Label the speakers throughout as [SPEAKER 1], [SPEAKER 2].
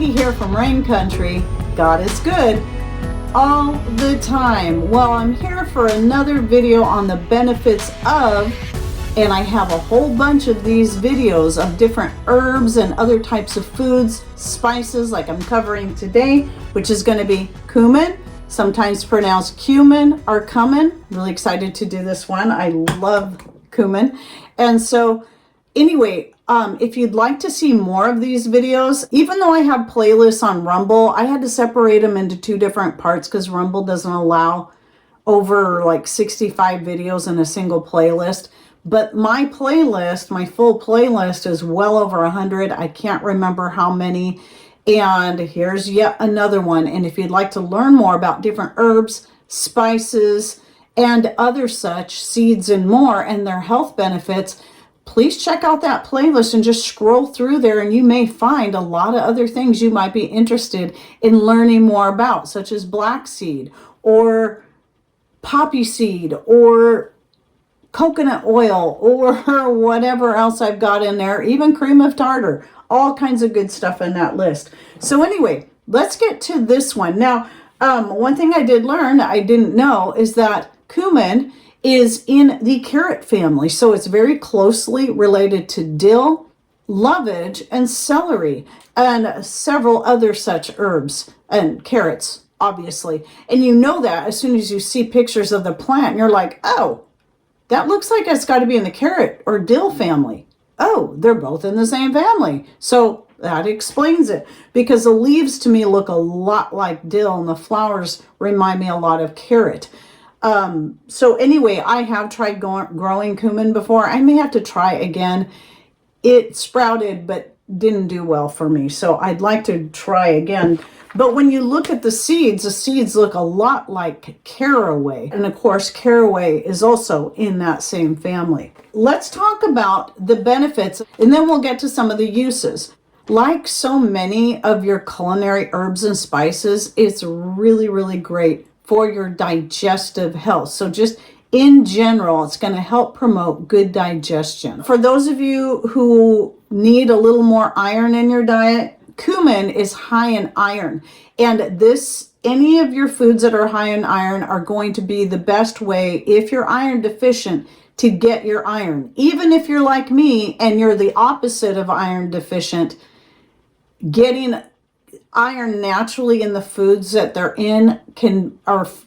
[SPEAKER 1] Katie here from Rain Country. God is good all the time. Well, I'm here for another video on the benefits of, and I have a whole bunch of these videos of different herbs and other types of foods, spices like I'm covering today, which is going to be cumin, sometimes pronounced cumin or cumin. Really excited to do this one. I love cumin. And so anyway, if you'd like to see more of these videos, even though I have playlists on Rumble, I had to separate them into two different parts because Rumble doesn't allow over like 65 videos in a single playlist. But my playlist, my full playlist is well over 100. I can't remember how many. And here's yet another one. And if you'd like to learn more about different herbs, spices, and other such, seeds and more, and their health benefits, please check out that playlist and just scroll through there, and you may find a lot of other things you might be interested in learning more about, such as black seed or poppy seed or coconut oil or whatever else I've got in there, even cream of tartar, all kinds of good stuff in that list. So anyway, let's get to this one. Now, one thing I did learn, I didn't know, is that cumin is in the carrot family. So it's very closely related to dill, lovage, and celery, and several other such herbs, and carrots, obviously. And you know that as soon as you see pictures of the plant, and you're like, oh, that looks like it's got to be in the carrot or dill family. Oh, they're both in the same family. So that explains it, because the leaves to me look a lot like dill and the flowers remind me a lot of carrot. So anyway, I have tried growing cumin before. I may have to try again. It sprouted, but didn't do well for me. So I'd like to try again. But when you look at the seeds look a lot like caraway. And of course, caraway is also in that same family. Let's talk about the benefits, and then we'll get to some of the uses. Like so many of your culinary herbs and spices, it's really, really great for your digestive health. So just in general, it's going to help promote good digestion. For those of you who need a little more iron in your diet, cumin is high in iron. And any of your foods that are high in iron are going to be the best way, if you're iron deficient, to get your iron. Even if you're like me and you're the opposite of iron deficient, getting iron naturally in the foods that they're in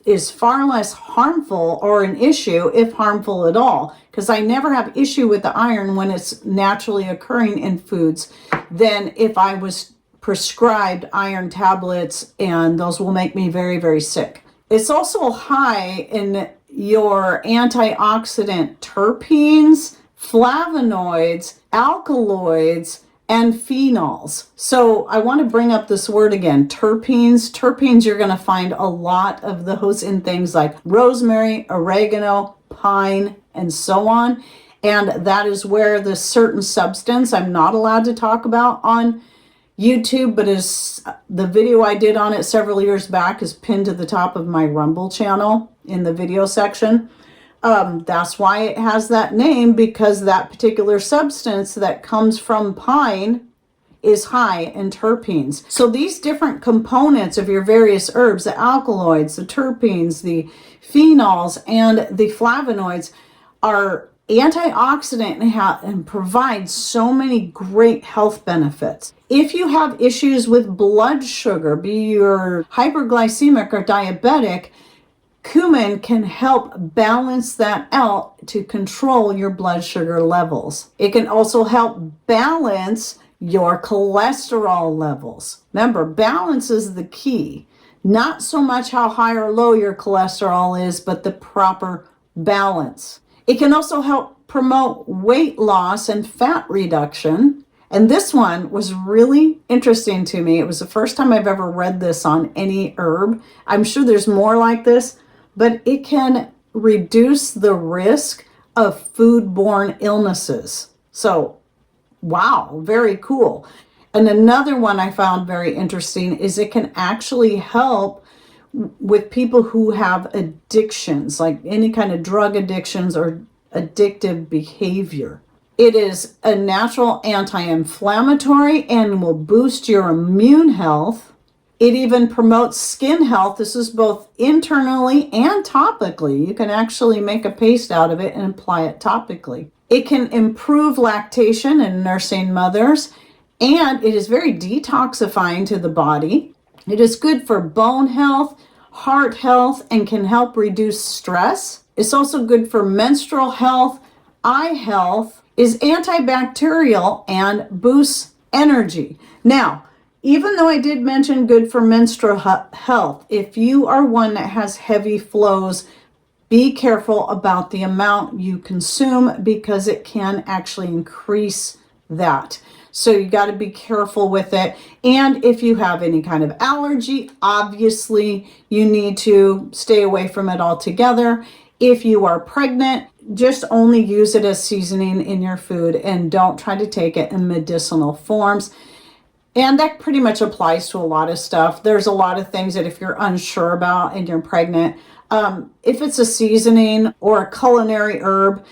[SPEAKER 1] is far less harmful or an issue, if harmful at all, because I never have issue with the iron when it's naturally occurring in foods than if I was prescribed iron tablets, and those will make me very, very sick. It's also high in your antioxidant terpenes, flavonoids, alkaloids, and phenols. So I want to bring up this word again, terpenes. Terpenes, you're going to find a lot of those in things like rosemary, oregano, pine, and so on. And that is where the certain substance I'm not allowed to talk about on YouTube, but is the video I did on it several years back is pinned to the top of my Rumble channel in the video section. That's why it has that name, because that particular substance that comes from pine is high in terpenes. So these different components of your various herbs, the alkaloids, the terpenes, the phenols, and the flavonoids, are antioxidant and provide so many great health benefits. If you have issues with blood sugar, be you're hyperglycemic or diabetic, cumin can help balance that out to control your blood sugar levels. It can also help balance your cholesterol levels. Remember, balance is the key. Not so much how high or low your cholesterol is, but the proper balance. It can also help promote weight loss and fat reduction. And this one was really interesting to me. It was the first time I've ever read this on any herb. I'm sure there's more like this, but it can reduce the risk of foodborne illnesses. So, wow, very cool. And another one I found very interesting is it can actually help with people who have addictions, like any kind of drug addictions or addictive behavior. It is a natural anti-inflammatory and will boost your immune health. It even promotes skin health. This is both internally and topically. You can actually make a paste out of it and apply it topically. It can improve lactation in nursing mothers, and it is very detoxifying to the body. It is good for bone health, heart health, and can help reduce stress. It's also good for menstrual health, eye health, is antibacterial, and boosts energy. Now, even though I did mention good for menstrual health, if you are one that has heavy flows, be careful about the amount you consume because it can actually increase that. So you got to be careful with it. And if you have any kind of allergy, obviously you need to stay away from it altogether. If you are pregnant, just only use it as seasoning in your food and don't try to take it in medicinal forms. And that pretty much applies to a lot of stuff. There's a lot of things that if you're unsure about and you're pregnant, if it's a seasoning or a culinary herb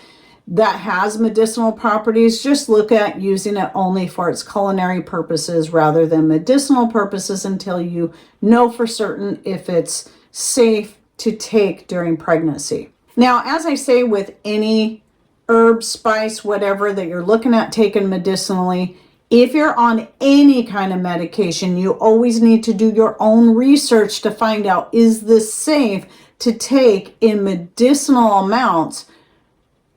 [SPEAKER 1] that has medicinal properties, just look at using it only for its culinary purposes rather than medicinal purposes until you know for certain if it's safe to take during pregnancy. Now, as I say with any herb, spice, whatever that you're looking at taking medicinally, if you're on any kind of medication, you always need to do your own research to find out, is this safe to take in medicinal amounts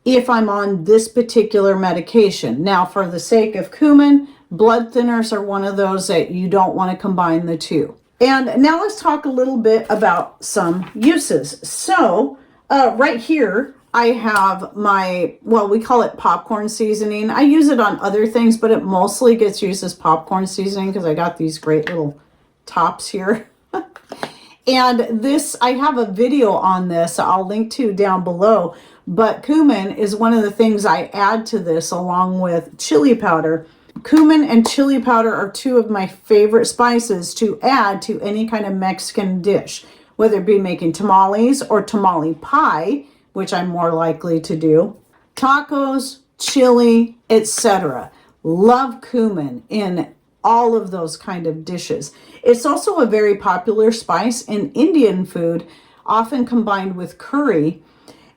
[SPEAKER 1] if I'm on this particular medication? Now, for the sake of cumin, blood thinners are one of those that you don't want to combine the two. And now let's talk a little bit about some uses. So right here, I have my, well, we call it popcorn seasoning. I use it on other things, but it mostly gets used as popcorn seasoning because I got these great little tops here. And this, I have a video on this I'll link to down below, but cumin is one of the things I add to this along with chili powder. Cumin and chili powder are two of my favorite spices to add to any kind of Mexican dish, whether it be making tamales or tamale pie, which I'm more likely to do, tacos, chili, etc. Love cumin in all of those kind of dishes. It's also a very popular spice in Indian food, often combined with curry.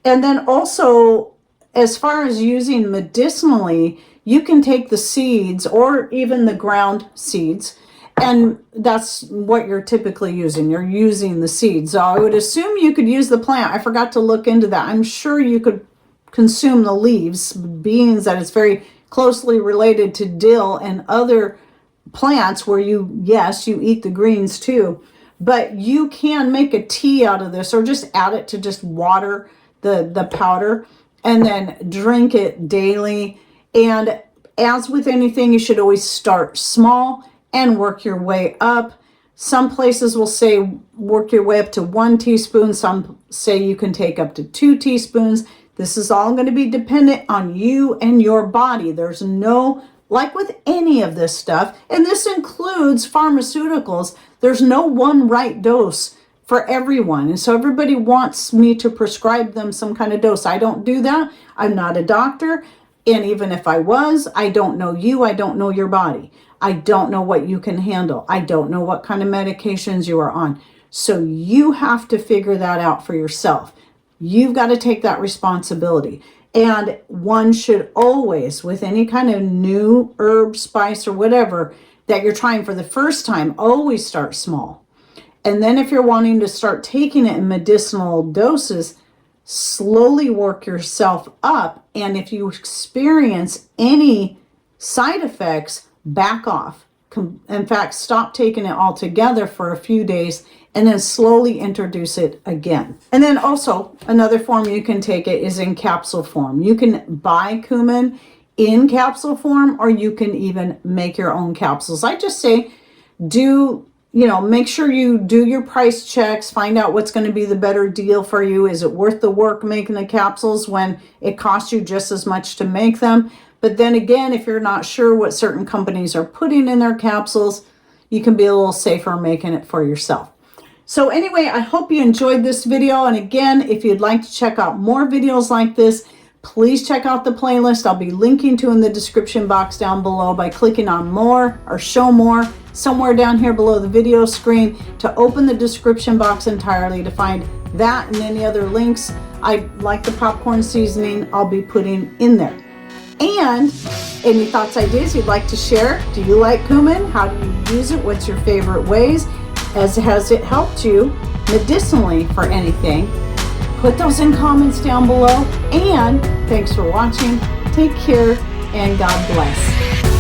[SPEAKER 1] And then also, as far as using medicinally, you can take the seeds or even the ground seeds, and that's what you're typically using. You're using the seeds. So I would assume you could use the plant. I forgot to look into that. I'm sure you could consume the leaves, being that it's very closely related to dill and other plants where yes, you eat the greens too. But you can make a tea out of this or just add it to just water, the powder, and then drink it daily. And as with anything, you should always start small and work your way up. Some places will say work your way up to 1 teaspoon. Some say you can take up to 2 teaspoons. This is all going to be dependent on you and your body. There's no, like with any of this stuff, and this includes pharmaceuticals, there's no one right dose for everyone. And so everybody wants me to prescribe them some kind of dose. I don't do that. I'm not a doctor. And even if I was, I don't know you. I don't know your body. I don't know what you can handle. I don't know what kind of medications you are on. So you have to figure that out for yourself. You've got to take that responsibility. And one should always, with any kind of new herb, spice, or whatever that you're trying for the first time, always start small. And then if you're wanting to start taking it in medicinal doses, slowly work yourself up. And if you experience any side effects, back off. In fact, stop taking it altogether for a few days and then slowly introduce it again. And then also another form you can take it is in capsule form. You can buy cumin in capsule form, or you can even make your own capsules. I just say make sure you do your price checks, find out what's going to be the better deal for you. Is it worth the work making the capsules when it costs you just as much to make them? But then again, if you're not sure what certain companies are putting in their capsules, you can be a little safer making it for yourself. So anyway, I hope you enjoyed this video. And again, if you'd like to check out more videos like this, please check out the playlist I'll be linking to in the description box down below by clicking on more or show more somewhere down here below the video screen to open the description box entirely to find that and any other links like the popcorn seasoning I'll be putting in there. And any thoughts, ideas you'd like to share? Do you like cumin? How do you use it? What's your favorite ways? Has it helped you medicinally for anything? Put those in comments down below. And thanks for watching. Take care and God bless.